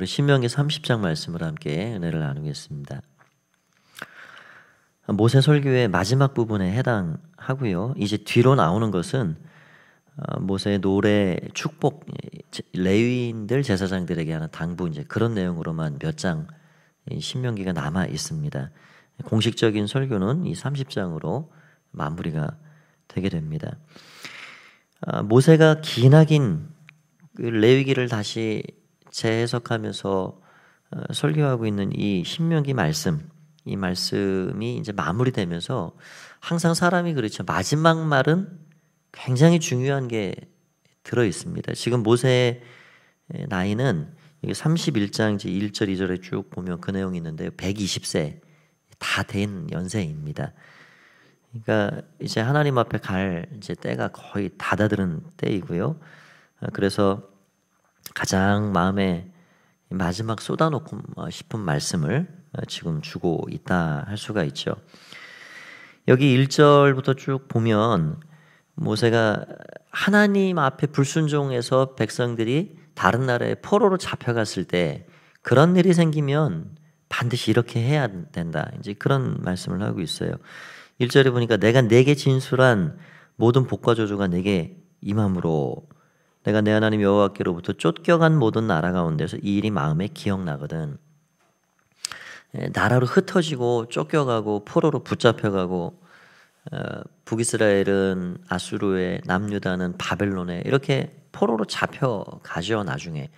우리 신명기 30장 말씀을 함께 은혜를 나누겠습니다. 모세 설교의 마지막 부분에 해당하고요. 이제 뒤로 나오는 것은 모세의 노래, 축복, 레위인들 제사장들에게 하는 당부 이제 그런 내용으로만 몇 장 신명기가 남아 있습니다. 공식적인 설교는 이 30장으로 마무리가 되게 됩니다. 모세가 기나긴 그 레위기를 다시 재해석하면서 설교하고 있는 이 신명기 말씀, 이 말씀이 이제 마무리되면서 항상 사람이 그렇죠. 마지막 말은 굉장히 중요한 게 들어 있습니다. 지금 모세의 나이는 31장 1절 2절에 쭉 보면 그 내용이 있는데요. 120세 다 된 연세입니다. 그러니까 이제 하나님 앞에 갈 이제 때가 거의 다다른 때이고요. 그래서 가장 마음에 마지막 쏟아놓고 싶은 말씀을 지금 주고 있다 할 수가 있죠. 여기 1절부터 쭉 보면 모세가 하나님 앞에 불순종해서 백성들이 다른 나라에 포로로 잡혀갔을 때 그런 일이 생기면 반드시 이렇게 해야 된다. 이제 그런 말씀을 하고 있어요. 1절에 보니까 내가 내게 진술한 모든 복과 저주가 내게 임함으로 내가 내 하나님 여호와께로부터 쫓겨간 모든 나라 가운데서 이 일이 마음에 기억나거든. 나라로 흩어지고 쫓겨가고 포로로 붙잡혀가고 북이스라엘은 아수르에, 남유다는 바벨론에 이렇게 포로로 잡혀가죠. 나중에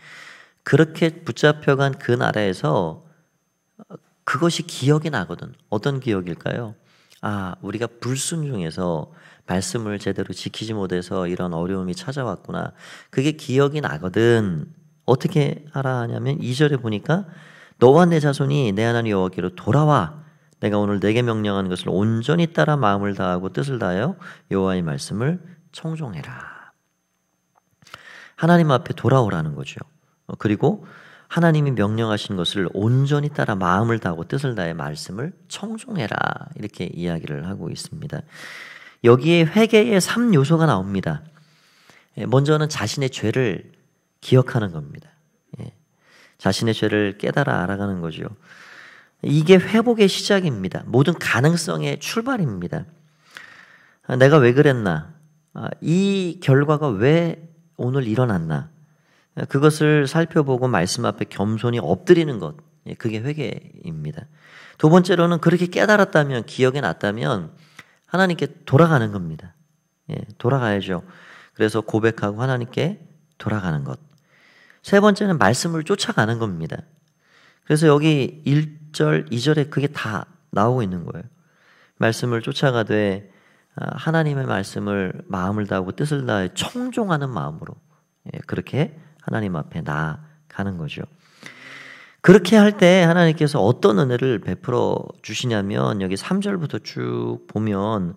그렇게 붙잡혀간 그 나라에서 그것이 기억이 나거든. 어떤 기억일까요? 우리가 불순종해서 말씀을 제대로 지키지 못해서 이런 어려움이 찾아왔구나. 그게 기억이 나거든. 어떻게 하라 하냐면 2절에 보니까 너와 내 자손이 내 하나님 여호와께로 돌아와 내가 오늘 내게 명령하는 것을 온전히 따라 마음을 다하고 뜻을 다하여 여호와의 말씀을 청종해라. 하나님 앞에 돌아오라는 거죠. 그리고 하나님이 명령하신 것을 온전히 따라 마음을 다하고 뜻을 다해 말씀을 청종해라. 이렇게 이야기를 하고 있습니다. 여기에 회개의 3요소가 나옵니다. 먼저는 자신의 죄를 기억하는 겁니다. 자신의 죄를 깨달아 알아가는 거죠. 이게 회복의 시작입니다. 모든 가능성의 출발입니다. 내가 왜 그랬나? 이 결과가 왜 오늘 일어났나? 그것을 살펴보고 말씀 앞에 겸손히 엎드리는 것, 그게 회개입니다. 두 번째로는 그렇게 깨달았다면, 기억에 났다면 하나님께 돌아가는 겁니다. 돌아가야죠. 그래서 고백하고 하나님께 돌아가는 것. 세 번째는 말씀을 쫓아가는 겁니다. 그래서 여기 1절, 2절에 그게 다 나오고 있는 거예요. 말씀을 쫓아가되 하나님의 말씀을 마음을 다하고 뜻을 다해 청종하는 마음으로 그렇게 하나님 앞에 나아가는 거죠. 그렇게 할 때 하나님께서 어떤 은혜를 베풀어 주시냐면 여기 3절부터 쭉 보면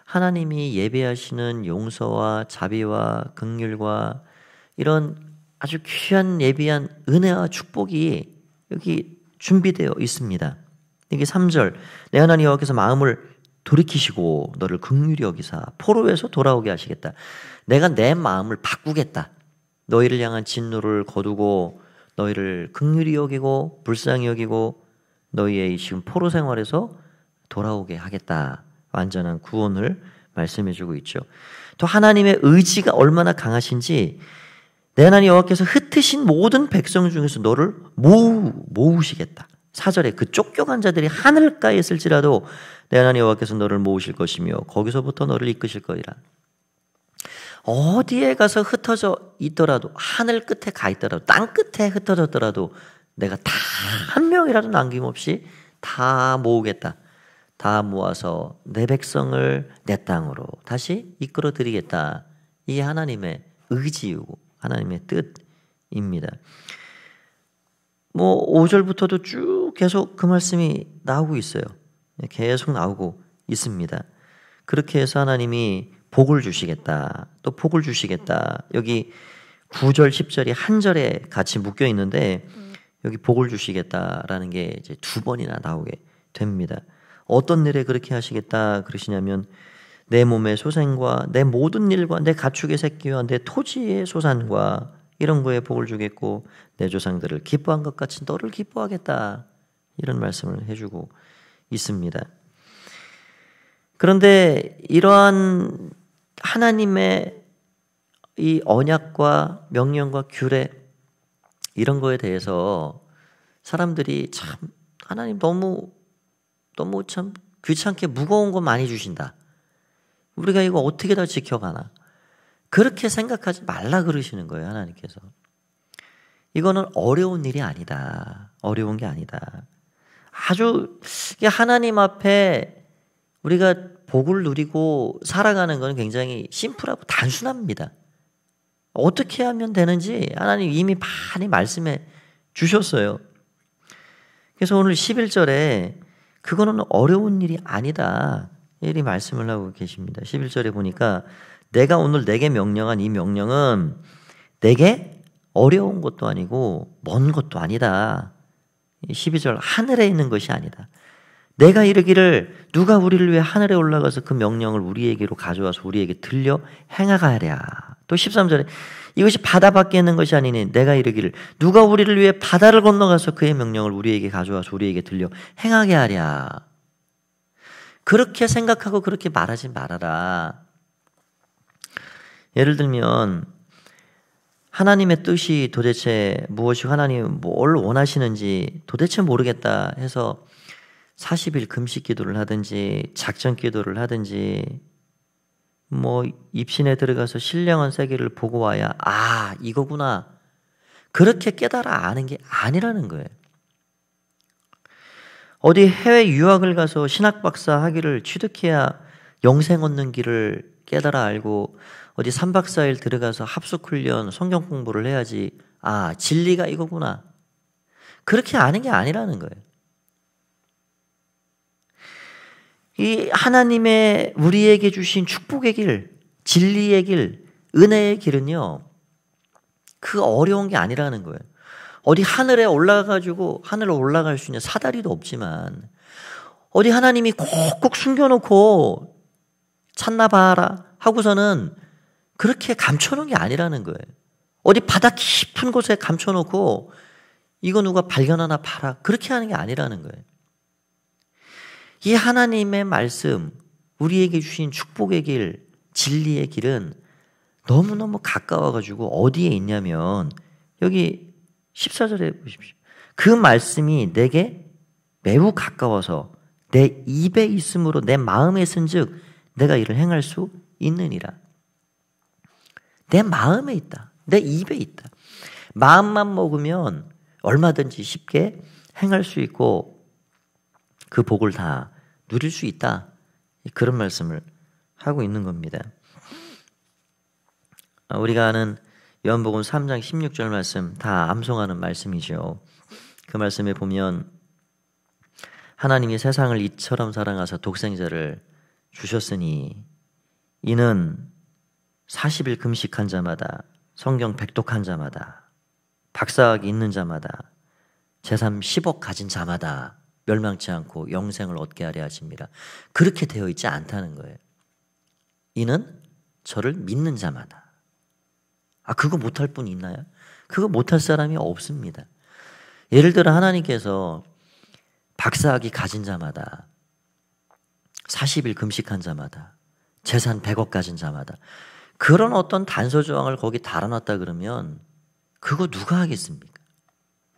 하나님이 예배하시는 용서와 자비와 긍휼과 이런 아주 귀한 예비한 은혜와 축복이 여기 준비되어 있습니다. 여기 3절 내 하나님 여호와께서 마음을 돌이키시고 너를 긍휼히 여기사 포로에서 돌아오게 하시겠다. 내가 내 마음을 바꾸겠다. 너희를 향한 진노를 거두고 너희를 긍휼히 여기고 불쌍히 여기고 너희의 지금 포로 생활에서 돌아오게 하겠다. 완전한 구원을 말씀해주고 있죠. 또 하나님의 의지가 얼마나 강하신지 내 하나님 여호와께서 흩으신 모든 백성 중에서 너를 모으시겠다. 4절에 그 쫓겨간 자들이 하늘가에 있을지라도 내 하나님 여호와께서 너를 모으실 것이며 거기서부터 너를 이끄실 거리라. 어디에 가서 흩어져 있더라도 하늘 끝에 가 있더라도 땅 끝에 흩어졌더라도 내가 다 한 명이라도 남김없이 다 모으겠다. 다 모아서 내 백성을 내 땅으로 다시 이끌어 드리겠다. 이게 하나님의 의지이고 하나님의 뜻입니다. 5절부터도 쭉 계속 그 말씀이 나오고 있어요. 계속 나오고 있습니다. 그렇게 해서 하나님이 복을 주시겠다. 또 복을 주시겠다. 여기 9절, 10절이 한 절에 같이 묶여 있는데 여기 복을 주시겠다라는 게 이제 두 번이나 나오게 됩니다. 어떤 일에 그렇게 하시겠다 그러시냐면 내 몸의 소생과 내 모든 일과 내 가축의 새끼와 내 토지의 소산과 이런 거에 복을 주겠고 내 조상들을 기뻐한 것 같이 너를 기뻐하겠다. 이런 말씀을 해주고 있습니다. 그런데 이러한 하나님의 이 언약과 명령과 규례 이런 거에 대해서 사람들이 참 하나님 너무 참 귀찮게 무거운 거 많이 주신다. 우리가 이거 어떻게 다 지켜가나. 그렇게 생각하지 말라 그러시는 거예요. 하나님께서. 이거는 어려운 일이 아니다. 어려운 게 아니다. 아주 하나님 앞에 우리가 복을 누리고 살아가는 건 굉장히 심플하고 단순합니다. 어떻게 하면 되는지 하나님 이미 많이 말씀해 주셨어요. 그래서 오늘 11절에 그거는 어려운 일이 아니다. 이렇게 말씀을 하고 계십니다. 11절에 보니까 내가 오늘 내게 명령한 이 명령은 내게 어려운 것도 아니고 먼 것도 아니다. 12절 하늘에 있는 것이 아니다. 내가 이르기를 누가 우리를 위해 하늘에 올라가서 그 명령을 우리에게로 가져와서 우리에게 들려 행하가랴. 또 13절에 이것이 바다 밖에 있는 것이 아니니 내가 이르기를 누가 우리를 위해 바다를 건너가서 그의 명령을 우리에게 가져와서 우리에게 들려 행하게 하랴. 그렇게 생각하고 그렇게 말하지 말아라. 예를 들면 하나님의 뜻이 도대체 무엇이 하나님 뭘 원하시는지 도대체 모르겠다 해서 40일 금식 기도를 하든지 작전 기도를 하든지 뭐 입신에 들어가서 신령한 세계를 보고 와야 아 이거구나 그렇게 깨달아 아는 게 아니라는 거예요. 어디 해외 유학을 가서 신학 박사 학위를 취득해야 영생 얻는 길을 깨달아 알고 어디 3박 4일 들어가서 합숙훈련 성경 공부를 해야지 아 진리가 이거구나 그렇게 아는 게 아니라는 거예요. 이 하나님의 우리에게 주신 축복의 길, 진리의 길, 은혜의 길은요 그 어려운 게 아니라는 거예요. 어디 하늘에 올라가가지고 하늘로 올라갈 수 있는 사다리도 없지만 어디 하나님이 꼭꼭 숨겨놓고 찾나 봐라 하고서는 그렇게 감춰놓은 게 아니라는 거예요. 어디 바다 깊은 곳에 감춰놓고 이거 누가 발견하나 봐라 그렇게 하는 게 아니라는 거예요. 이 하나님의 말씀, 우리에게 주신 축복의 길, 진리의 길은 너무너무 가까워가지고 어디에 있냐면 여기 14절에 보십시오. 그 말씀이 내게 매우 가까워서 내 입에 있으므로 내 마음에 쓴즉 내가 이를 행할 수 있느니라. 내 마음에 있다. 내 입에 있다. 마음만 먹으면 얼마든지 쉽게 행할 수 있고 그 복을 다 누릴 수 있다. 그런 말씀을 하고 있는 겁니다. 우리가 아는 요한복음 3장 16절 말씀 다 암송하는 말씀이죠. 그 말씀에 보면 하나님이 세상을 이처럼 사랑하사 독생자를 주셨으니 이는 40일 금식한 자마다 성경 백독한 자마다 박사학위 있는 자마다 재산 10억 가진 자마다 멸망치 않고 영생을 얻게 하려 하십니다. 그렇게 되어 있지 않다는 거예요. 이는 저를 믿는 자마다. 그거 못할 분이 있나요? 그거 못할 사람이 없습니다. 예를 들어 하나님께서 박사학위 가진 자마다 40일 금식한 자마다 재산 100억 가진 자마다 그런 어떤 단서조항을 거기 달아놨다 그러면 그거 누가 하겠습니까?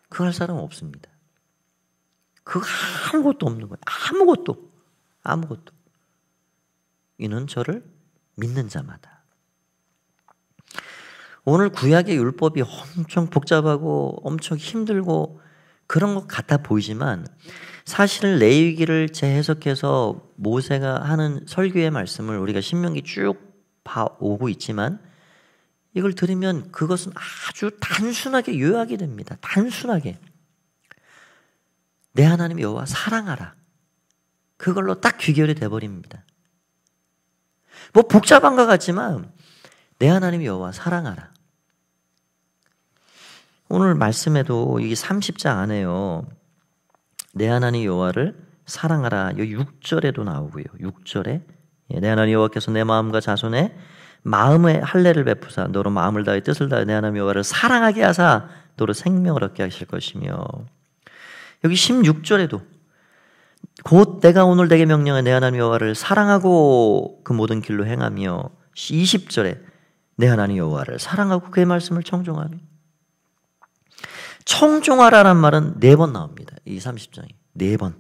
그거 할 사람은 없습니다. 그거 아무것도 없는 거예요. 아무것도. 이는 저를 믿는 자마다. 오늘 구약의 율법이 엄청 복잡하고 엄청 힘들고 그런 것 같아 보이지만 사실은 레위기를 재해석해서 모세가 하는 설교의 말씀을 우리가 신명기 쭉 봐오고 있지만 이걸 들으면 그것은 아주 단순하게 요약이 됩니다. 단순하게. 내 하나님 여호와 사랑하라. 그걸로 딱 귀결이 돼버립니다. 뭐 복잡한 것 같지만 내 하나님 여호와 사랑하라. 오늘 말씀에도 이 30장 안에요. 내 하나님 여호와를 사랑하라. 이 6절에도 나오고요. 6절에 내 하나님 여호와께서 내 마음과 자손의 마음의 할례를 베푸사 너로 마음을 다해 뜻을 다해 내 하나님 여호와를 사랑하게 하사 너로 생명을 얻게 하실 것이며, 여기 16절에도 곧 내가 오늘 내게 명령해 내 하나님 여호와를 사랑하고 그 모든 길로 행하며, 20절에 내 하나님 여호와를 사랑하고 그의 말씀을 청종하며. 청종하라는 말은 4번 나옵니다. 이 30장에 4번.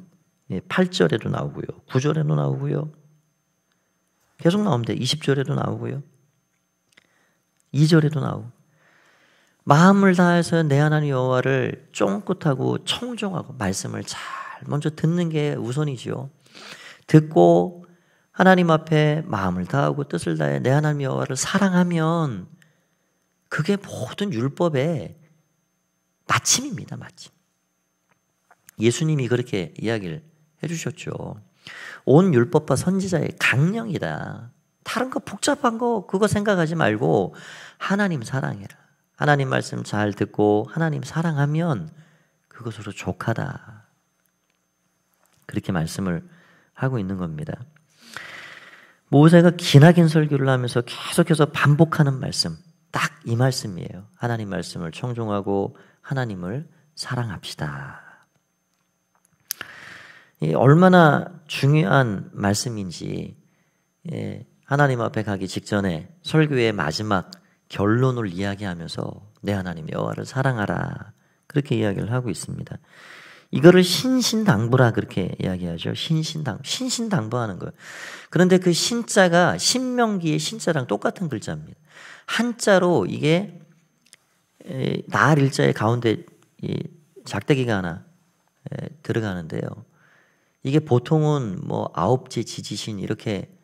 8절에도 나오고요, 9절에도 나오고요, 계속 나옵니다. 20절에도 나오고요, 2절에도 나오고. 마음을 다해서 내 하나님 여호와를 쫑긋하고 청종하고 말씀을 잘 먼저 듣는 게 우선이지요. 듣고 하나님 앞에 마음을 다하고 뜻을 다해 내 하나님 여호와를 사랑하면 그게 모든 율법의 마침입니다. 마침. 예수님이 그렇게 이야기를 해주셨죠. 온 율법과 선지자의 강령이다. 다른 거 복잡한 거 그거 생각하지 말고 하나님 사랑해라. 하나님 말씀 잘 듣고 하나님 사랑하면 그것으로 족하다. 그렇게 말씀을 하고 있는 겁니다. 모세가 기나긴 설교를 하면서 계속해서 반복하는 말씀, 딱 이 말씀이에요. 하나님 말씀을 청종하고 하나님을 사랑합시다. 얼마나 중요한 말씀인지 하나님 앞에 가기 직전에 설교의 마지막 결론을 이야기하면서 내 하나님 여호와를 사랑하라, 그렇게 이야기를 하고 있습니다. 이거를 신신당부라 그렇게 이야기하죠. 신신당부하는 거예요. 그런데 그 신자가 신명기의 신자랑 똑같은 글자입니다. 한자로 이게 나할 일자의 가운데 작대기가 하나 들어가는데요. 이게 보통은 뭐 아홉지 지지신 이렇게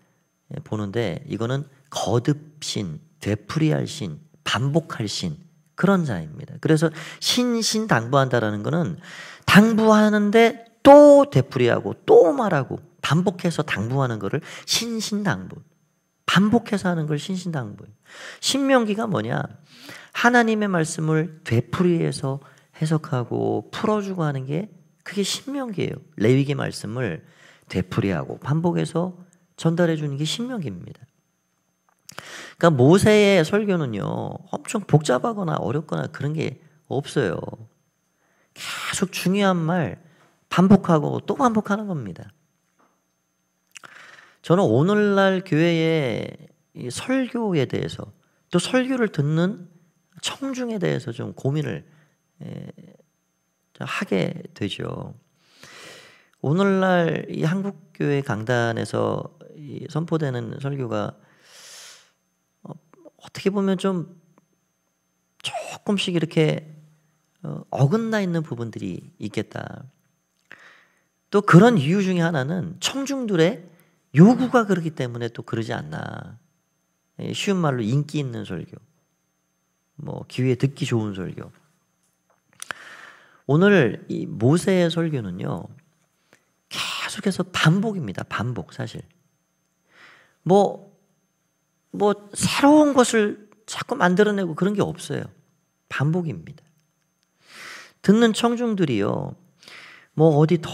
보는데, 이거는 거듭신, 되풀이할 신, 반복할 신, 그런 자입니다. 그래서 신신당부한다라는 거는 당부하는데 또 되풀이하고 또 말하고 반복해서 당부하는 거를 신신당부, 반복해서 하는 걸 신신당부예요. 신명기가 뭐냐? 하나님의 말씀을 되풀이해서 해석하고 풀어주고 하는 게 그게 신명기예요. 레위기 말씀을 되풀이하고 반복해서 전달해 주는 게 신명기입니다. 그러니까 모세의 설교는요, 엄청 복잡하거나 어렵거나 그런 게 없어요. 계속 중요한 말 반복하고 또 반복하는 겁니다. 저는 오늘날 교회의 이 설교에 대해서, 또 설교를 듣는 청중에 대해서 좀 고민을 하게 되죠. 오늘날 이 한국교회 강단에서 선포되는 설교가 어떻게 보면 좀 조금씩 이렇게 어긋나 있는 부분들이 있겠다. 또 그런 이유 중에 하나는 청중들의 요구가 그렇기 때문에 또 그러지 않나. 쉬운 말로 인기 있는 설교, 뭐 귀에 듣기 좋은 설교. 오늘 이 모세의 설교는요, 계속해서 반복입니다. 반복. 사실 뭐 새로운 것을 자꾸 만들어내고 그런 게 없어요. 반복입니다. 듣는 청중들이요, 뭐 어디 더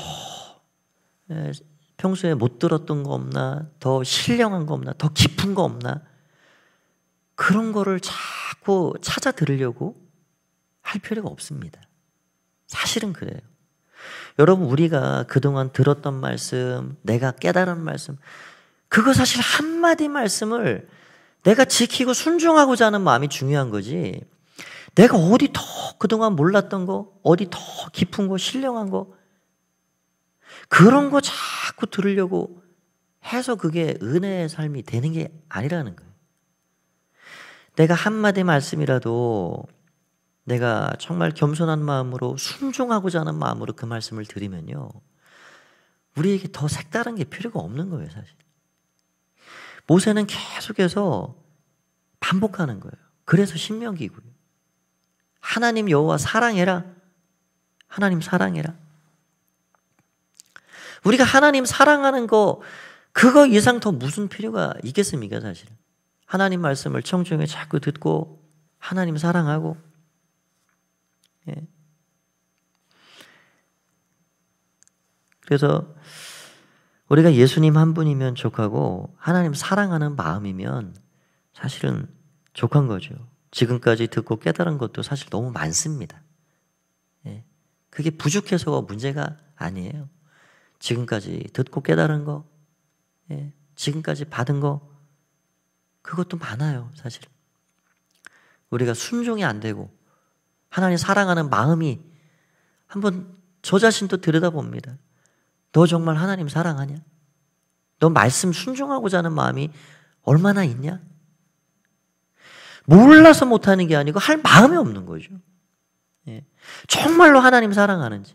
평소에 못 들었던 거 없나, 더 신령한 거 없나, 더 깊은 거 없나, 그런 거를 자꾸 찾아 들으려고 할 필요가 없습니다. 사실은 그래요. 여러분, 우리가 그동안 들었던 말씀, 내가 깨달은 말씀, 그거 사실 한마디 말씀을 내가 지키고 순종하고자 하는 마음이 중요한 거지, 내가 어디 더 그동안 몰랐던 거, 어디 더 깊은 거, 신령한 거, 그런 거 자꾸 들으려고 해서 그게 은혜의 삶이 되는 게 아니라는 거예요. 내가 한마디 말씀이라도 내가 정말 겸손한 마음으로 순종하고자 하는 마음으로 그 말씀을 들으면요, 우리에게 더 색다른 게 필요가 없는 거예요. 사실 모세는 계속해서 반복하는 거예요. 그래서 신명기고요. 하나님 여호와 사랑해라. 하나님 사랑해라. 우리가 하나님 사랑하는 거, 그거 이상 더 무슨 필요가 있겠습니까? 사실 하나님 말씀을 청중에 자꾸 듣고 하나님 사랑하고, 예. 그래서 우리가 예수님 한 분이면 족하고 하나님 사랑하는 마음이면 사실은 족한 거죠. 지금까지 듣고 깨달은 것도 사실 너무 많습니다. 예. 그게 부족해서가 문제가 아니에요. 지금까지 듣고 깨달은 거, 예. 지금까지 받은 거, 그것도 많아요, 사실. 우리가 순종이 안 되고 하나님 사랑하는 마음이 한번 저 자신도 들여다봅니다. 너 정말 하나님 사랑하냐? 너 말씀 순종하고자 하는 마음이 얼마나 있냐? 몰라서 못하는 게 아니고 할 마음이 없는 거죠. 예. 정말로 하나님 사랑하는지.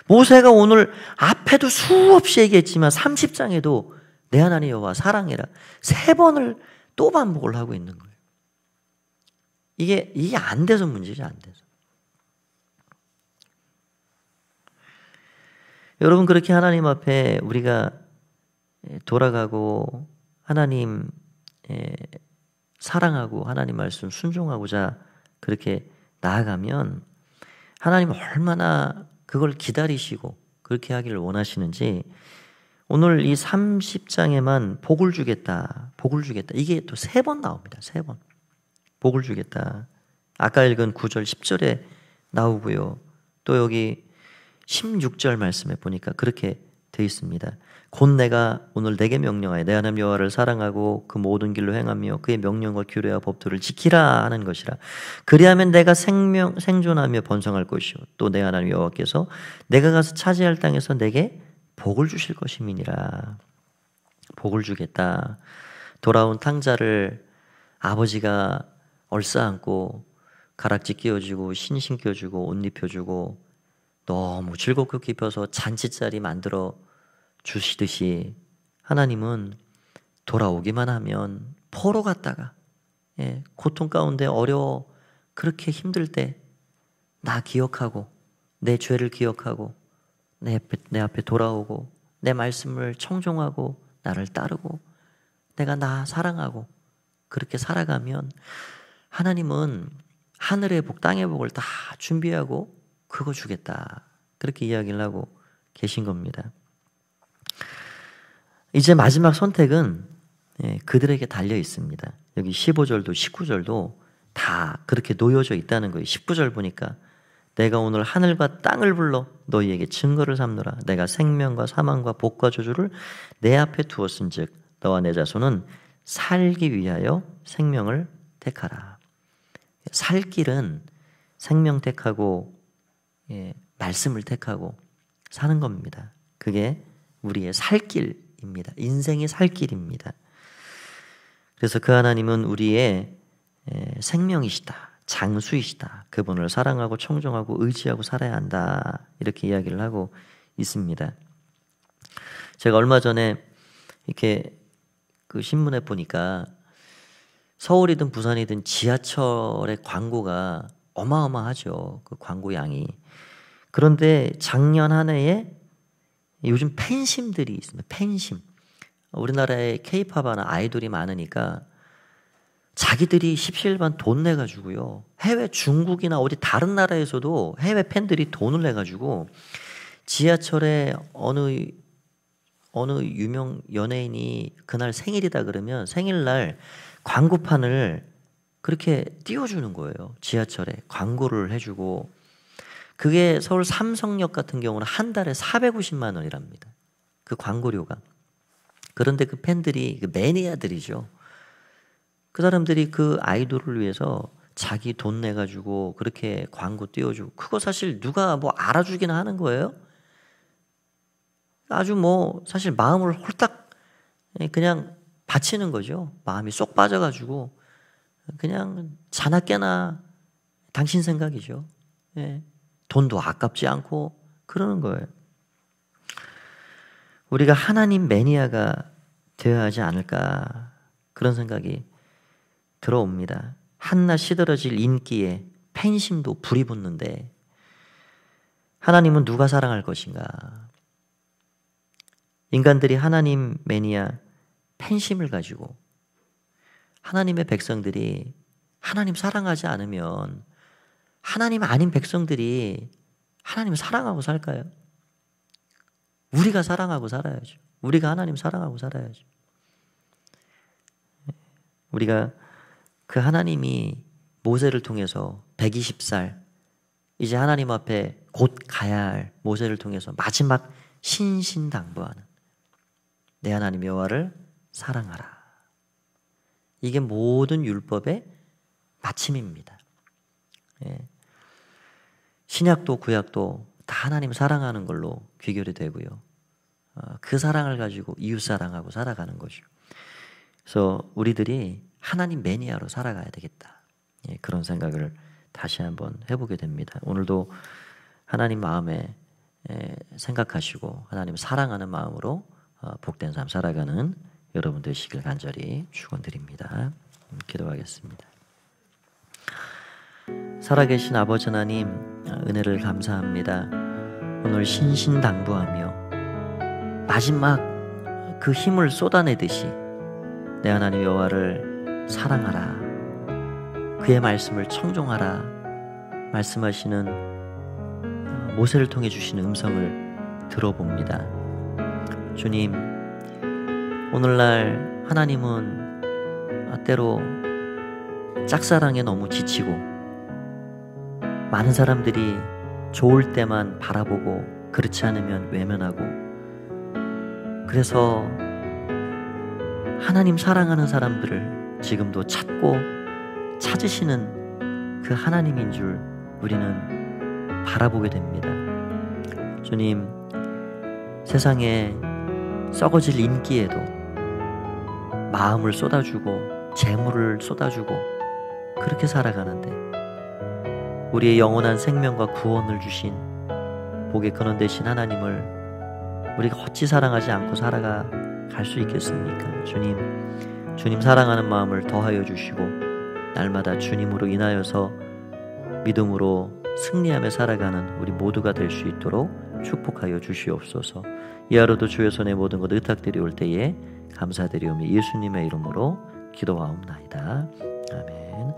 모세가 오늘 앞에도 수없이 얘기했지만 30장에도 내 하나님 여호와 사랑해라 3번을 또 반복을 하고 있는 거예요. 이게 안 돼서 문제지, 안 돼서. 여러분, 그렇게 하나님 앞에 우리가 돌아가고 하나님 사랑하고 하나님 말씀 순종하고자 그렇게 나아가면 하나님 얼마나 그걸 기다리시고 그렇게 하기를 원하시는지 오늘 이 30장에만 복을 주겠다, 복을 주겠다. 이게 또 3번 나옵니다. 3번. 복을 주겠다. 아까 읽은 9절, 10절에 나오고요. 또 여기 16절 말씀에 보니까 그렇게 되어 있습니다. 곧 내가 오늘 내게 명령하여 내 하나님 여호와를 사랑하고 그 모든 길로 행하며 그의 명령과 규례와 법도를 지키라 하는 것이라. 그리하면 내가 생존하며 번성할 것이요 또 내 하나님 여호와께서 내가 가서 차지할 땅에서 내게 복을 주실 것임이니라. 복을 주겠다. 돌아온 탕자를 아버지가 얼싸안고 가락지 끼워주고 신신 껴주고 옷 입혀주고 너무 즐겁게 입혀서 잔치자리 만들어 주시듯이 하나님은 돌아오기만 하면 포로 갔다가 고통 가운데 어려워 그렇게 힘들 때 나 기억하고 내 죄를 기억하고 내 앞에 돌아오고 내 말씀을 청종하고 나를 따르고 내가 나 사랑하고 그렇게 살아가면 하나님은 하늘의 복 땅의 복을 다 준비하고 그거 주겠다. 그렇게 이야기를 하고 계신 겁니다. 이제 마지막 선택은 그들에게 달려 있습니다. 여기 15절도 19절도 다 그렇게 놓여져 있다는 거예요. 19절 보니까 내가 오늘 하늘과 땅을 불러 너희에게 증거를 삼노라. 내가 생명과 사망과 복과 저주를 내 앞에 두었은즉 너와 내 자손은 살기 위하여 생명을 택하라. 살 길은 생명 택하고 말씀을 택하고 사는 겁니다. 그게 우리의 살 길입니다. 인생의 살 길입니다. 그래서 그 하나님은 우리의 생명이시다. 장수이시다. 그분을 사랑하고 청종하고 의지하고 살아야 한다. 이렇게 이야기를 하고 있습니다. 제가 얼마 전에 이렇게 그 신문에 보니까 서울이든 부산이든 지하철의 광고가 어마어마하죠. 그 광고 양이. 그런데 작년 한 해에 요즘 팬심들이 있습니다. 팬심. 우리나라에 케이팝 하는 아이돌이 많으니까 자기들이 십시일반 돈 내가지고요. 해외 중국이나 어디 다른 나라에서도 해외 팬들이 돈을 내가지고 지하철에 어느 유명 연예인이 그날 생일이다 그러면 생일날 광고판을 그렇게 띄워주는 거예요. 지하철에 광고를 해주고 그게 서울 삼성역 같은 경우는 한 달에 450만 원이랍니다. 그 광고료가. 그런데 그 팬들이 그 매니아들이죠. 그 사람들이 그 아이돌을 위해서 자기 돈 내가지고 그렇게 광고 띄워주고 그거 사실 누가 뭐 알아주기는 하는 거예요. 아주 뭐 사실 마음을 홀딱 그냥 바치는 거죠. 마음이 쏙 빠져가지고 그냥 자나 깨나 당신 생각이죠. 돈도 아깝지 않고 그러는 거예요. 우리가 하나님 매니아가 되어야 하지 않을까 그런 생각이 들어옵니다. 한낱 시들어질 인기에 팬심도 불이 붙는데 하나님은 누가 사랑할 것인가? 인간들이 하나님 매니아 팬심을 가지고 하나님의 백성들이 하나님 사랑하지 않으면 하나님 아닌 백성들이 하나님 사랑하고 살까요? 우리가 사랑하고 살아야죠. 우리가 하나님 사랑하고 살아야죠. 우리가 그 하나님이 모세를 통해서 120살 이제 하나님 앞에 곧 가야 할 모세를 통해서 마지막 신신당부하는 내 하나님 여호와를 사랑하라. 이게 모든 율법의 마침입니다. 예. 신약도 구약도 다 하나님 사랑하는 걸로 귀결이 되고요. 그 사랑을 가지고 이웃 사랑하고 살아가는 거죠. 그래서 우리들이 하나님 매니아로 살아가야 되겠다. 예, 그런 생각을 다시 한번 해보게 됩니다. 오늘도 하나님 마음에 생각하시고 하나님 사랑하는 마음으로 복된 삶 살아가는 여러분 되시길 간절히 축원드립니다. 기도하겠습니다. 살아계신 아버지 하나님, 은혜를 감사합니다. 오늘 신신당부하며 마지막 그 힘을 쏟아내듯이 내 하나님 여호와를 사랑하라, 그의 말씀을 청종하라 말씀하시는 모세를 통해 주시는 음성을 들어봅니다. 주님, 오늘날 하나님은 때로 짝사랑에 너무 지치고 많은 사람들이 좋을 때만 바라보고 그렇지 않으면 외면하고, 그래서 하나님 사랑하는 사람들을 지금도 찾고 찾으시는 그 하나님인 줄 우리는 바라보게 됩니다. 주님, 세상에 썩어질 인기에도 마음을 쏟아주고 재물을 쏟아주고 그렇게 살아가는데 우리의 영원한 생명과 구원을 주신 복의 근원 되신 하나님을 우리가 어찌 사랑하지 않고 살아갈 수 있겠습니까? 주님 사랑하는 마음을 더하여 주시고 날마다 주님으로 인하여서 믿음으로 승리하며 살아가는 우리 모두가 될 수 있도록 축복하여 주시옵소서. 이 하루도 주의 손에 모든 것 의탁드리올 때에 감사드리오며 예수님의 이름으로 기도하옵나이다. 아멘.